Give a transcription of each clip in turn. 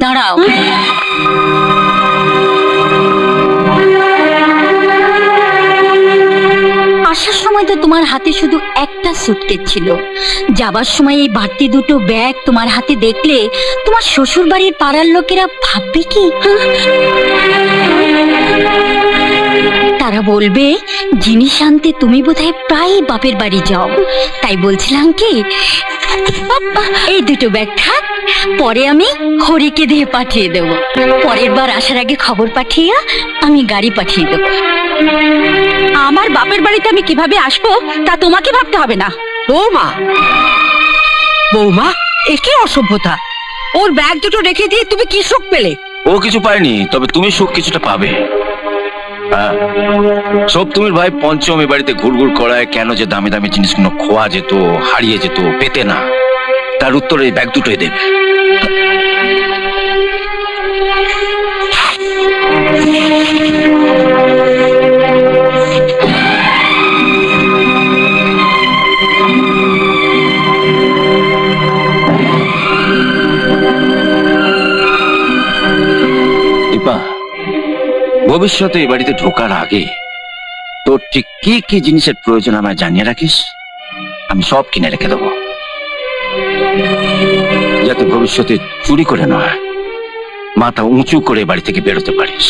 দাঁড়াও, আসার সময় তো তোমার হাতে শুধু একটা সুটকেস ছিল, যাবার সময় এই বাড়তি দুটো ব্যাগ তোমার হাতে দেখলে তোমার শ্বশুর বাড়ির পাড়ার লোকেরা ভাববে কি? তারা বলবে জিনিস আনতে তুমি বোধহয় প্রায় বাপের বাড়ি যাও। তাই বলছিলাম কি, এই দুটো ব্যাগ থাক, পরে আমি হরিকে দিয়ে পাঠিয়ে দেব। পরের বার আসার আগে খবর পাঠিয়ে আমি গাড়ি পাঠিয়ে দেব। আমার বাপের বাড়িতে আমি কিভাবে আসবো তা তোমাকে ভাবতে হবে না। বৌমা, বৌমা, এ কি অসভ্যতা! ওর ব্যাগ দুটো রেখে দিয়ে তুমি কি সুখ পেলে? ও কিছু পায়নি, তবে তুমি সুখ কিছুটা পাবে। সব তুমি ভাই পঞ্চমী বাড়িতে ঘুরঘুর করায় কেন যে দামি দামি জিনিসগুলো খোয়া যেত, হারিয়ে যেত, পেতে না, তার উত্তর এই ব্যাগ দুটোই দেবে। ভবিষ্যতে এই বাড়িতে ঢোকার আগে তোর ঠিক কি কি জিনিসের প্রয়োজন আমায় জানিয়ে রাখিস, আমি সব কিনে রেখে দেবো, যাতে ভবিষ্যতে চুরি করে নয়, মাথা উঁচু করে বাড়ি থেকে বেরোতে পারিস।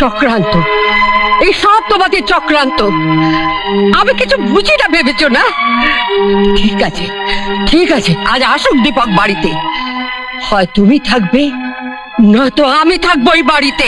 চক্রান্ত, এই সব তোমাদের চক্রান্ত। আমি কিছু বুঝি না ভেবেছো না? ঠিক আছে, ঠিক আছে, আজ আসুক দীপক বাড়িতে, হয় তুমি থাকবে নয়তো আমি থাকবো এই বাড়িতে।